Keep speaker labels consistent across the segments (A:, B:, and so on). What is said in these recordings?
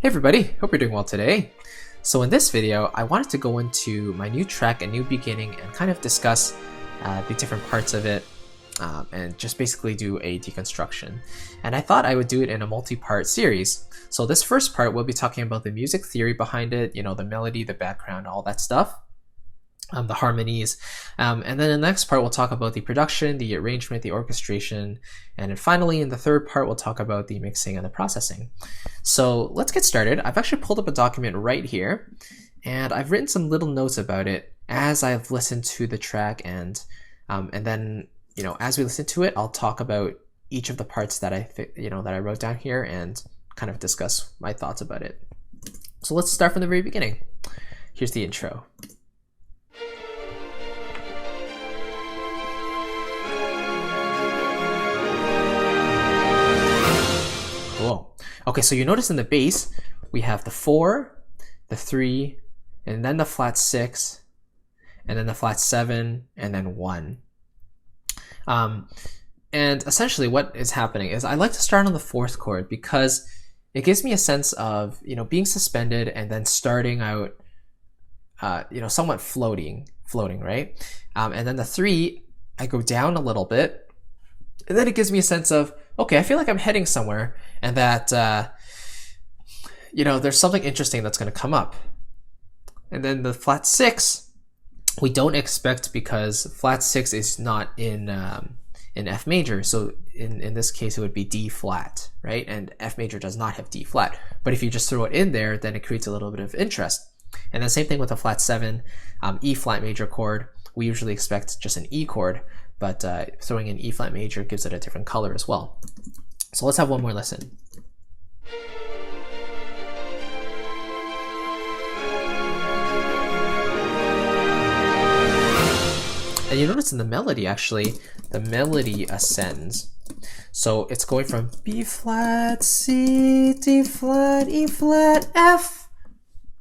A: Hey everybody, hope you're doing well today. So in this video, I wanted to go into my new track, A New Beginning, and kind of discuss the different parts of it and just basically do a deconstruction. And I thought I would do it in a multi-part series. So this first part, we'll be talking about the music theory behind it, you know, the melody, the background, all that stuff. The harmonies, and then in the next part we'll talk about the production, the arrangement, the orchestration, and then finally in the third part we'll talk about the mixing and the processing. So let's get started. I've actually pulled up a document right here, and I've written some little notes about it as I've listened to the track, and then as we listen to it, I'll talk about each of the parts that I wrote down here and kind of discuss my thoughts about it. So let's start from the very beginning. Here's the intro. Cool. Okay, so you notice in the bass, we have the 4, the 3, and then the flat 6, and then the flat 7, and then 1. And essentially what is happening is I like to start on the 4th chord because it gives me a sense of, being suspended and then starting out, somewhat floating, right? And then the 3, I go down a little bit, and then it gives me a sense of, okay, I feel like I'm heading somewhere, and that, there's something interesting that's going to come up. And then the flat 6, we don't expect because flat 6 is not in F major. So in this case, it would be D flat, right? And F major does not have D flat. But if you just throw it in there, then it creates a little bit of interest. And then same thing with the flat 7, E flat major chord. We usually expect just an E chord, but throwing in E flat major gives it a different color as well. So let's have one more listen. And you notice in the melody, actually, the melody ascends. So it's going from B flat, C, D flat, E flat, F,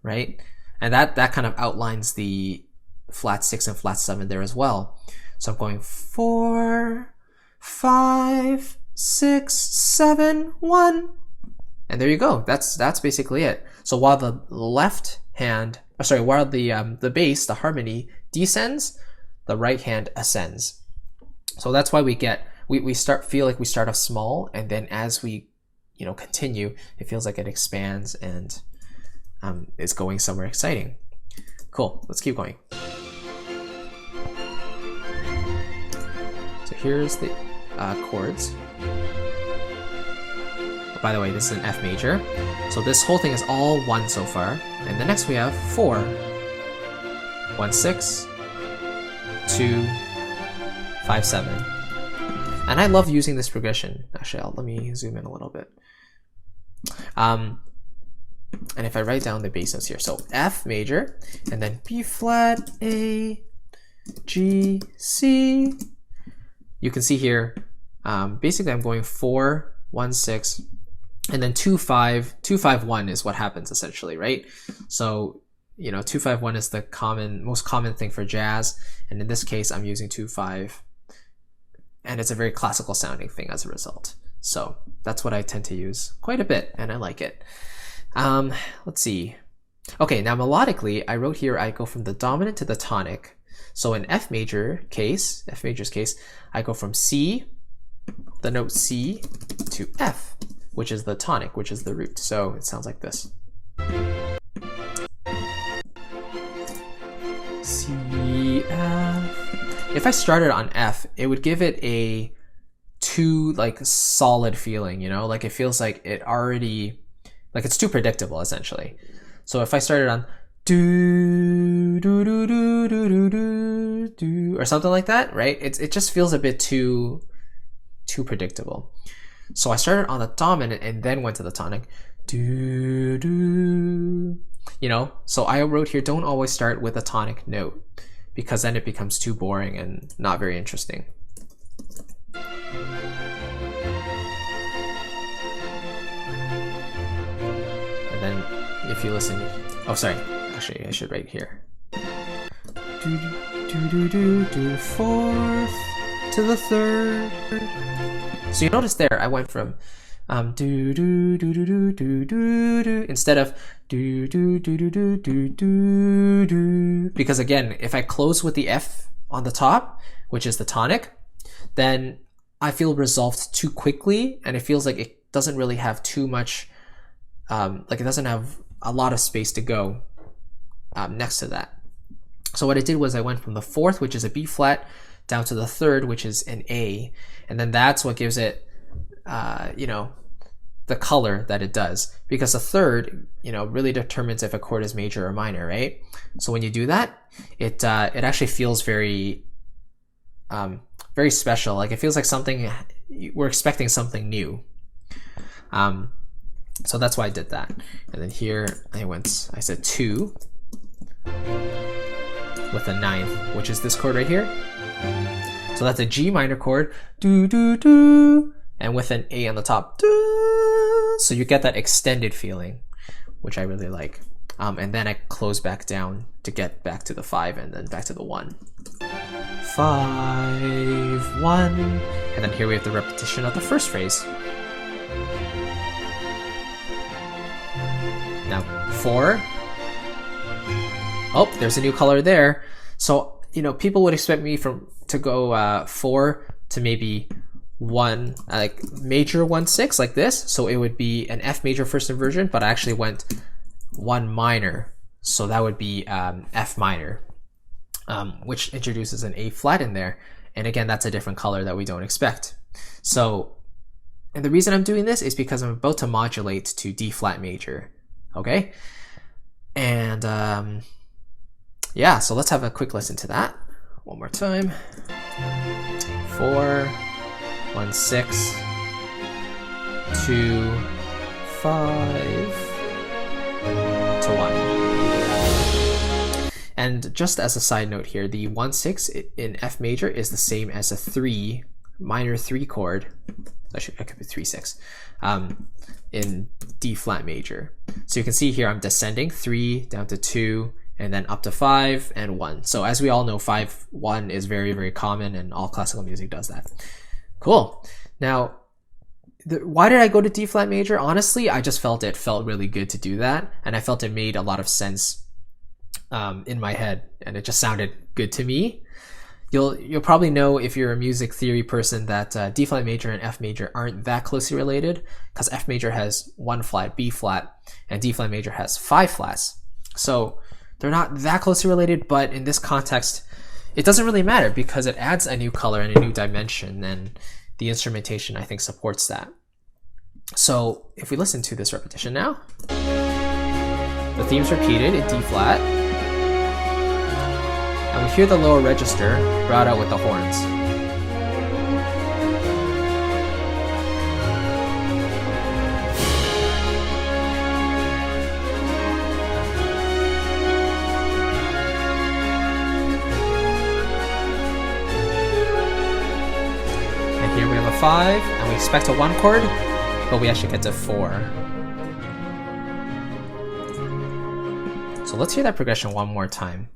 A: right? And that kind of outlines the flat 6 and flat 7 there as well. So I'm going 4, 5, 6, 7, 1. And there you go. That's basically it. So while the the bass, the harmony descends, the right hand ascends. So that's why we feel like we start off small, and then as we continue, it feels like it expands and is going somewhere exciting. Cool. Let's keep going. So here's the chords. By the way, this is an F major. So this whole thing is all 1 so far. And the next we have 4, 1, 6, 2, 5, 7. And I love using this progression. Actually, let me zoom in a little bit. And if I write down the bass notes here, so F major, and then B flat, A, G, C. You can see here, basically I'm going 4, 1, 6, and then 2, 5, 2, 5, 1 is what happens essentially, right? So 2, 5, 1 is the most common thing for jazz, and in this case I'm using 2, 5, and it's a very classical sounding thing as a result. So that's what I tend to use quite a bit, and I like it. Let's see. Okay, now melodically, I wrote here I go from the dominant to the tonic. So in F major's case, I go from C, the note C, to F, which is the tonic, which is the root. So it sounds like this. C, F. If I started on F, it would give it a too solid feeling, like it feels like it already, it's too predictable essentially. So if I started on do do do do do do do or something like that, right? It just feels a bit too predictable. So I started on the dominant and then went to the tonic. Do do. So I wrote here, don't always start with a tonic note because then it becomes too boring and not very interesting. And then if you listen, oh sorry, actually I should write here. Do do do do do 4th to the 3rd. So you notice there I went from Do do do do do do do do instead of do do do do do do do do. Because again, if I close with the F on the top, which is the tonic, then I feel resolved too quickly, and it feels like it doesn't really have too much, like it doesn't have a lot of space to go next to that. So what I did was I went from the fourth, which is a B flat, down to the third, which is an A, and then that's what gives it, you know, the color that it does, because the third, you know, really determines if a chord is major or minor, right? So when you do that, it actually feels very, very special. Like it feels like something, we're expecting something new. So that's why I did that. And then here I said 2 with a ninth, which is this chord right here. So that's a G minor chord, do do do, and with an A on the top, do. So you get that extended feeling, which I really like. And then I close back down to get back to the 5 and then back to the 1. 5, 1, and then here we have the repetition of the first phrase. Now 4. Oh, there's a new color there. So, you know, people would expect me to go 4 to maybe 1, like major 1 6 like this. So it would be an F major first inversion, but I actually went 1 minor. So that would be F minor, which introduces an A flat in there. And again, that's a different color that we don't expect. So, and the reason I'm doing this is because I'm about to modulate to D flat major. Okay. And yeah, so let's have a quick listen to that one more time. 4, 1 6, 2 5 to 1. And just as a side note here, the 1 6 in F major is the same as a 3 minor 3 chord. I could be 3 6 in D flat major. So you can see here I'm descending 3 down to 2 and then up to 5 and 1. So as we all know, 5 1 is very, very common, and all classical music does that. Cool. Now, why did I go to D flat major? Honestly, I just felt it felt really good to do that, and I felt it made a lot of sense in my head, and it just sounded good to me. You'll probably know, if you're a music theory person, that D flat major and F major aren't that closely related, because F major has 1 flat, B flat, and D flat major has 5 flats. So they're not that closely related, but in this context, it doesn't really matter because it adds a new color and a new dimension, and the instrumentation, I think, supports that. So if we listen to this repetition now, the theme's repeated in D flat, and we hear the lower register brought out with the horns. And here we have a 5, and we expect a 1 chord, but we actually get to 4. So let's hear that progression one more time,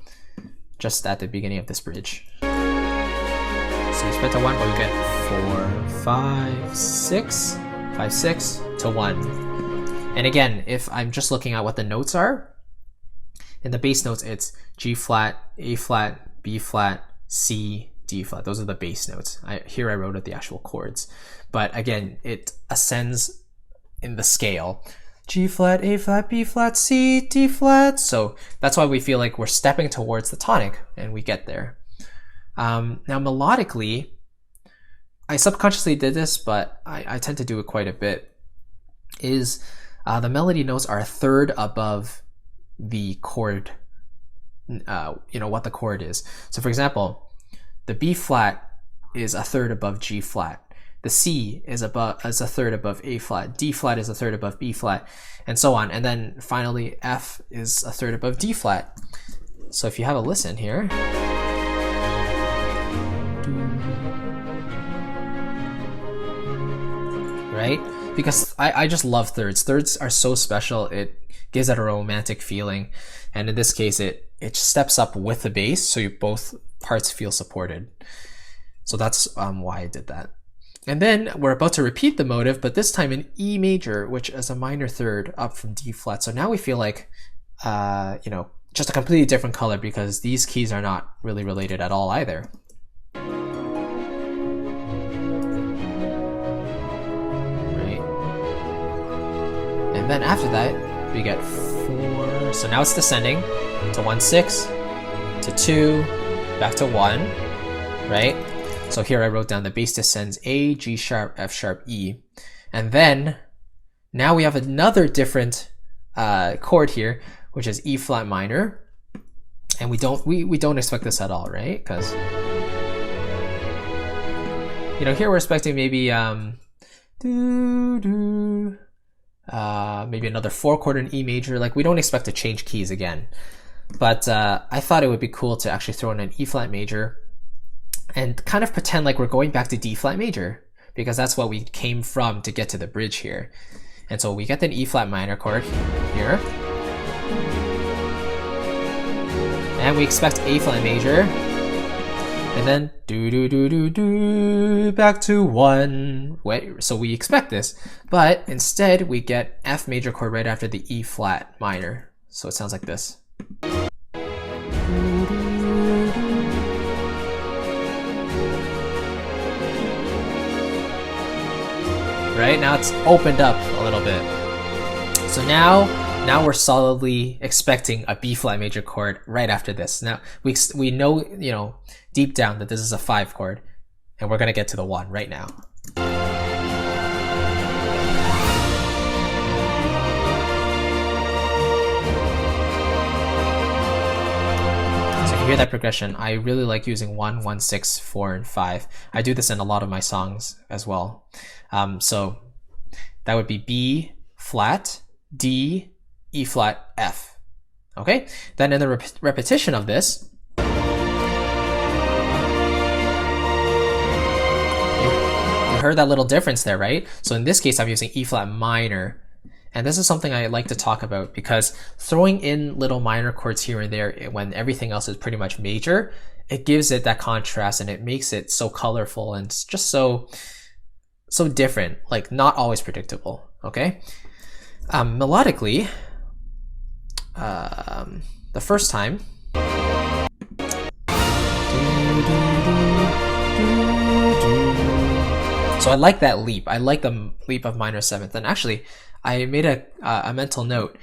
A: just at the beginning of this bridge. So we expect a 1, but we get 4, 5, 6, 5, 6 to 1. And again, if I'm just looking at what the notes are, in the bass notes, it's G flat, A flat, B flat, C, D flat. Those are the bass notes. Here I wrote out the actual chords. But again, it ascends in the scale. G flat, A flat, B flat, C, D flat. So that's why we feel like we're stepping towards the tonic, and we get there. Now melodically, I subconsciously did this, but I tend to do it quite a bit, is the melody notes are a third above the chord, you know, what the chord is. So for example, the B flat is a third above G flat. The C is a third above A flat. D flat is a third above B flat, and so on. And then finally, F is a third above D flat. So if you have a listen here, right? Because I just love thirds. Thirds are so special. It gives it a romantic feeling, and in this case, it steps up with the bass, so both parts feel supported. So that's why I did that. And then we're about to repeat the motive, but this time in E major, which is a minor third up from D flat. So now we feel like, you know, just a completely different color because these keys are not really related at all either. Right. And then after that, we get 4. So now it's descending to 1, 6, to 2, back to 1, right? So here I wrote down the bass descends A, G sharp, F sharp, E. And then now we have another different chord here, which is E flat minor. And we don't expect this at all, right? Because, you know, here we're expecting maybe maybe another 4 chord in E major. Like, we don't expect to change keys again. But I thought it would be cool to actually throw in an E flat major and kind of pretend like we're going back to D flat major, because that's what we came from to get to the bridge here. And so we get an E flat minor chord here. And we expect A flat major. And then do do do do do back to 1. Wait, so we expect this, but instead we get F major chord right after the E flat minor. So it sounds like this. Right, now it's opened up a little bit. So now we're solidly expecting a B flat major chord right after this. Now we know, you know, deep down that this is a 5 chord, and we're gonna get to the 1 right now. So you hear that progression. I really like using 1, 1, 6, 4, and 5. I do this in a lot of my songs as well. So that would be B flat, D, E flat, F. Okay? Then in the repetition of this, you heard that little difference there, right? So in this case, I'm using E flat minor. And this is something I like to talk about, because throwing in little minor chords here and there when everything else is pretty much major, it gives it that contrast and it makes it so colorful and just so different, like not always predictable, okay? Melodically, the first time, so I like that leap. I like the leap of minor 7th. And actually, I made a mental note.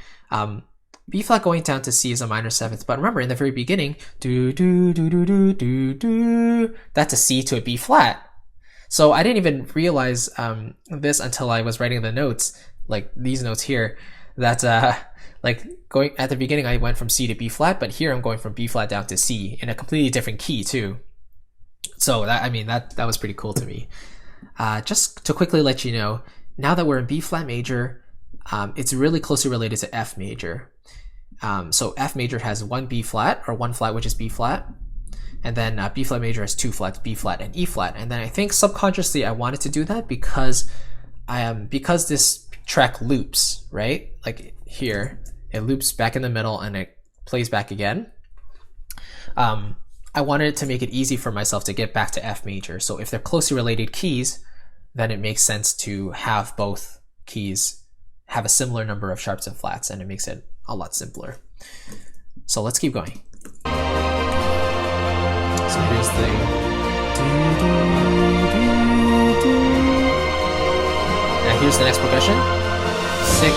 A: B flat going down to C is a minor 7th, but remember in the very beginning, do do do do do do do, that's a C to a B flat. So I didn't even realize this until I was writing the notes, like these notes here, that like going at the beginning I went from C to B flat, but here I'm going from B flat down to C in a completely different key too. So that, I mean, that was pretty cool to me. Just to quickly let you know, now that we're in B flat major, it's really closely related to F major. So F major has 1 B flat, or 1 flat, which is B flat. And then B flat major has 2 flats, B flat and E flat. And then I think subconsciously I wanted to do that because this track loops, right? Like here, it loops back in the middle and it plays back again. I wanted to make it easy for myself to get back to F major. So if they're closely related keys, then it makes sense to have both keys have a similar number of sharps and flats, and it makes it a lot simpler. So let's keep going. So here's the now here's the next progression. 6,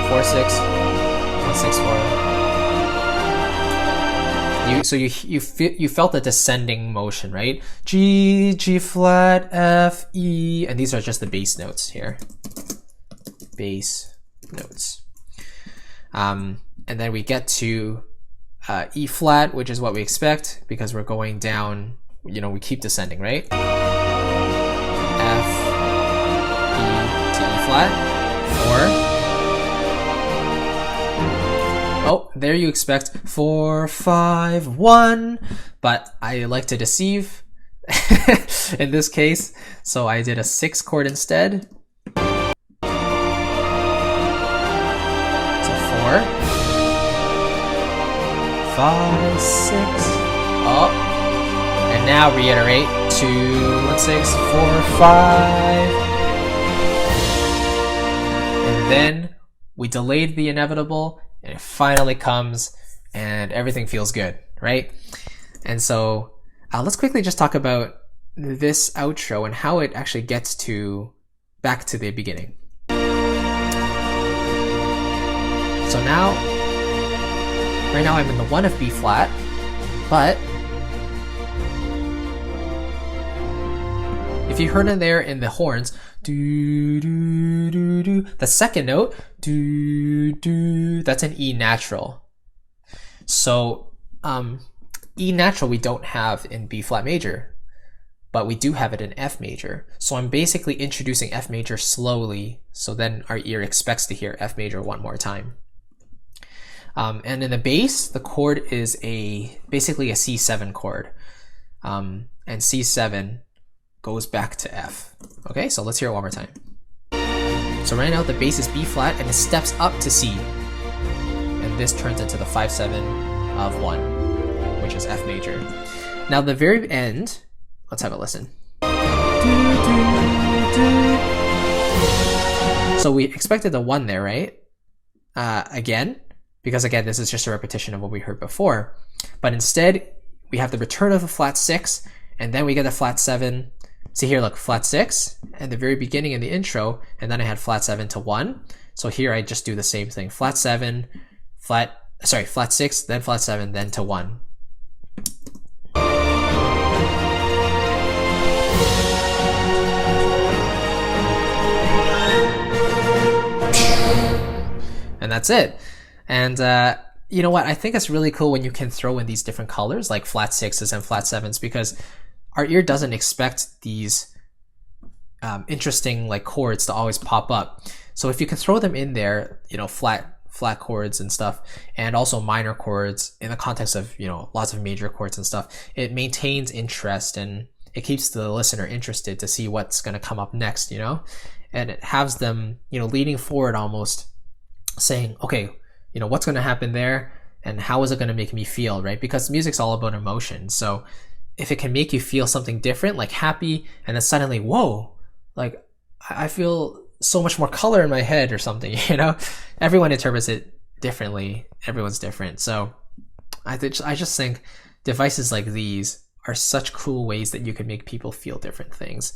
A: 4, 6, 1, 6, 4. So you felt the descending motion, right? G, G flat, F, E, and these are just the bass notes here. Bass notes. And then we get to E flat, which is what we expect because we're going down, you know, we keep descending, right? F, E to E flat, 4. Oh, there you expect 4, 5, 1, but I like to deceive in this case, so I did a 6 chord instead. So 4, 5, 6, oh, and now reiterate 2, 1, 6, 4, 5. And then we delayed the inevitable, and it finally comes, and everything feels good, right? And so let's quickly just talk about this outro and how it actually gets back to the beginning. So now, right now I'm in the 1 of B flat, but if you heard it there in the horns, do, do, do, do, the second note, do, do, that's an E natural. So E natural we don't have in B flat major, but we do have it in F major. So I'm basically introducing F major slowly, so then our ear expects to hear F major one more time. And in the bass, the chord is basically a C7 chord, and C7 goes back to F. Okay, so let's hear it one more time. So right now the bass is B flat and it steps up to C, and this turns into the 5/7 of 1, which is F major. Now the very end, let's have a listen. So we expected the 1 there, right? Again, because again, this is just a repetition of what we heard before. But instead, we have the return of a flat 6, and then we get a flat 7. See here, look, flat 6 at the very beginning in the intro, and then I had flat 7 to 1. So here I just do the same thing. Flat 7, flat 6, then flat 7, then to 1. And that's it. And you know what? I think it's really cool when you can throw in these different colors, like flat 6s and flat 7s, because our ear doesn't expect these interesting like chords to always pop up. So if you can throw them in there, you know, flat chords and stuff, and also minor chords in the context of, you know, lots of major chords and stuff, it maintains interest and it keeps the listener interested to see what's going to come up next, you know, and it has them, you know, leaning forward almost, saying, okay, you know, what's going to happen there and how is it going to make me feel, right? Because music's all about emotion. So if it can make you feel something different, like happy, and then suddenly, whoa, like I feel so much more color in my head or something, you know, everyone interprets it differently. Everyone's different. So I just think devices like these are such cool ways that you can make people feel different things.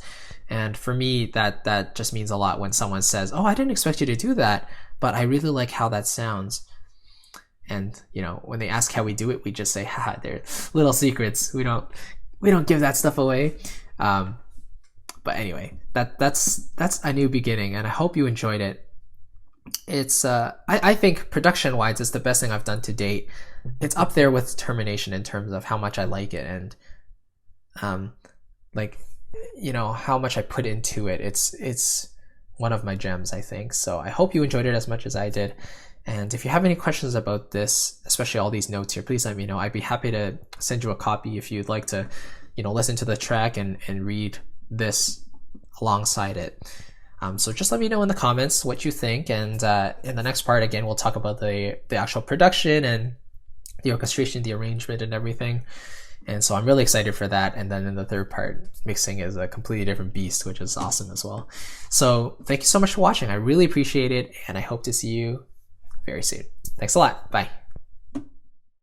A: And for me, that just means a lot when someone says, oh, I didn't expect you to do that, but I really like how that sounds. And, you know, when they ask how we do it, we just say, haha, they're little secrets. We don't give that stuff away. But anyway, that's a new beginning, and I hope you enjoyed it. It's I think production-wise, it's the best thing I've done to date. It's up there with Termination in terms of how much I like it, and like, you know, how much I put into it. It's one of my gems, I think. So I hope you enjoyed it as much as I did. And if you have any questions about this, especially all these notes here, please let me know. I'd be happy to send you a copy if you'd like to, you know, listen to the track and read this alongside it. So just let me know in the comments what you think. And in the next part, again, we'll talk about the actual production and the orchestration, the arrangement and everything. And so I'm really excited for that. And then in the third part, mixing is a completely different beast, which is awesome as well. So thank you so much for watching. I really appreciate it. And I hope to see you very soon. Thanks a lot. Bye.